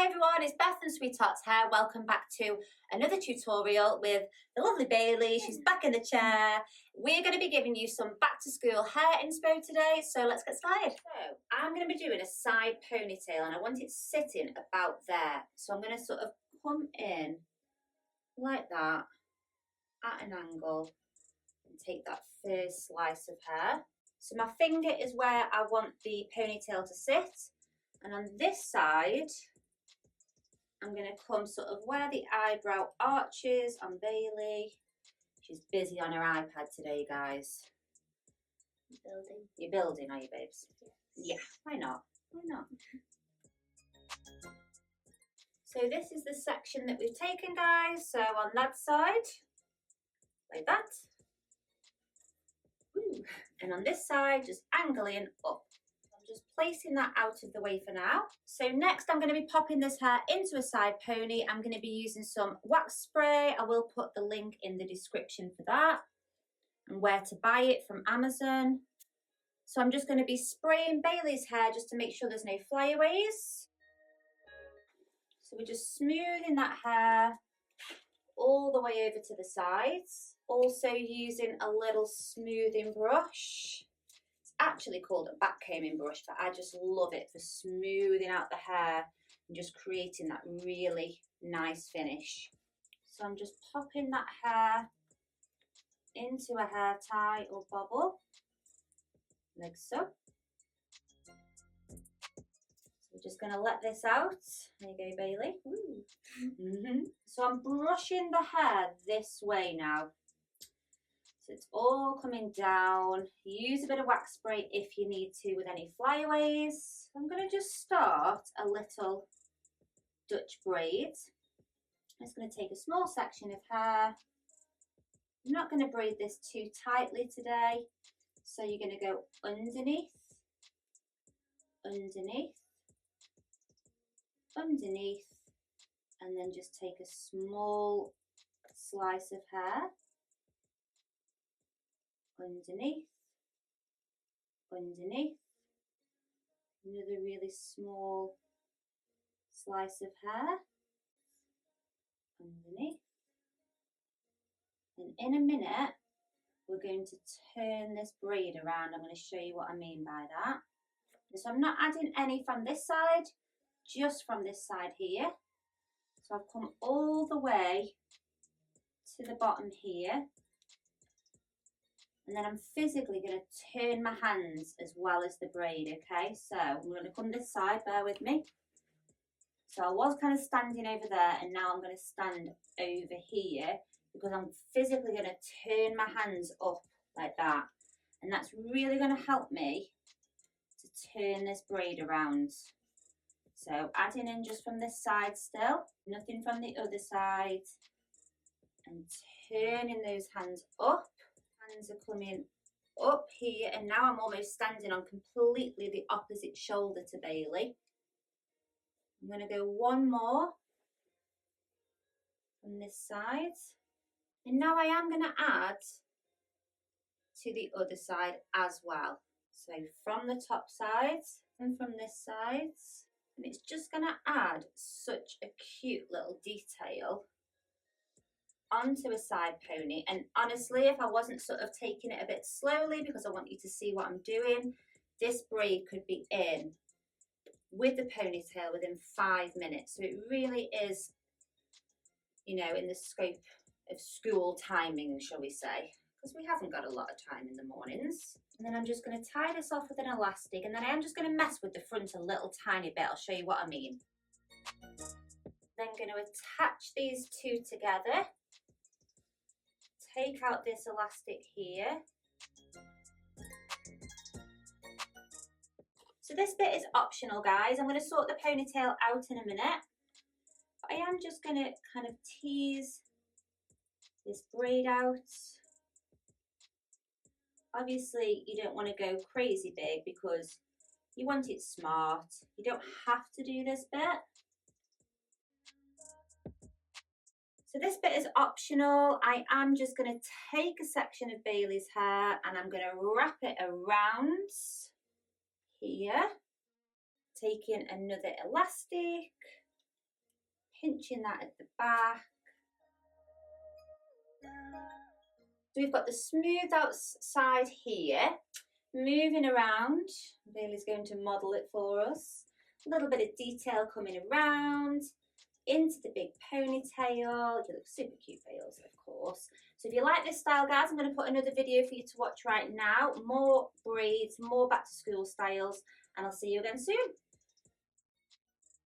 Hi everyone, it's Beth and Sweethearts here. Welcome back to another tutorial with the lovely Bailey. She's back in the chair. We're going to be giving you some back to school hair inspo today, so let's get started. So I'm going to be doing a side ponytail and I want it sitting about there. So I'm going to sort of come in like that at an angle and take that first slice of hair. So my finger is where I want the ponytail to sit, and on this side I'm going to come sort of where the eyebrow arches on Bailey. She's busy on her iPad today, guys. Building. You're building, are you, babes? Yes. Yeah, why not? Why not? So this is the section that we've taken, guys. So on that side, like that. Woo. And on this side, just angling up. Just placing that out of the way for now. So next I'm going to be popping this hair into a side pony. I'm going to be using some wax spray. I will put the link in the description for that and where to buy it from Amazon. So I'm just going to be spraying Bailey's hair just to make sure there's no flyaways. So we're just smoothing that hair all the way over to the sides. Also using a little smoothing brush. Actually called a back combing brush, but I just love it for smoothing out the hair and just creating that really nice finish. So I'm just popping that hair into a hair tie or bobble like so. So we're just going to let this out. There you go, Bailey. So I'm brushing the hair this way now. So it's all coming down. Use a bit of wax spray if you need to with any flyaways. I'm going to just start a little Dutch braid. I'm just going to take a small section of hair. I'm not going to braid this too tightly today. So you're going to go underneath, underneath, underneath, and then just take a small slice of hair. Underneath, underneath, another really small slice of hair, underneath, and in a minute we're going to turn this braid around. I'm going to show you what I mean by that. So I'm not adding any from this side, just from this side here. So I've come all the way to the bottom here. And then I'm physically going to turn my hands as well as the braid, okay? So I'm going to come this side, bear with me. So I was kind of standing over there and now I'm going to stand over here because I'm physically going to turn my hands up like that. And that's really going to help me to turn this braid around. So adding in just from this side still, nothing from the other side. And turning those hands up. Hands are coming up here and now I'm almost standing on completely the opposite shoulder to Bailey. I'm going to go one more from this side and now I am going to add to the other side as well. So from the top side and from this side, and it's just going to add such a cute little detail onto a side pony. And honestly, if I wasn't sort of taking it a bit slowly because I want you to see what I'm doing, this braid could be in with the ponytail within 5 minutes. So it really is, you know, in the scope of school timing, shall we say, because we haven't got a lot of time in the mornings. And then I'm just going to tie this off with an elastic and then I am just going to mess with the front a little tiny bit. I'll show you what I mean. Then going to attach these two together. Take out this elastic here. So this bit is optional, guys. I'm going to sort the ponytail out in a minute. But I am just going to kind of tease this braid out. Obviously, you don't want to go crazy big because you want it smart. You don't have to do this bit. So this bit is optional. I am just going to take a section of Bailey's hair and I'm going to wrap it around here. Taking another elastic pinching that at the back. So we've got the smoothed out side here, moving around. Bailey's going to model it for us. A little bit of detail coming around into the big ponytail. You look super cute, Bales, of course. So if you like this style, guys, I'm going to put another video for you to watch right now. More braids, more back to school styles, and I'll see you again soon.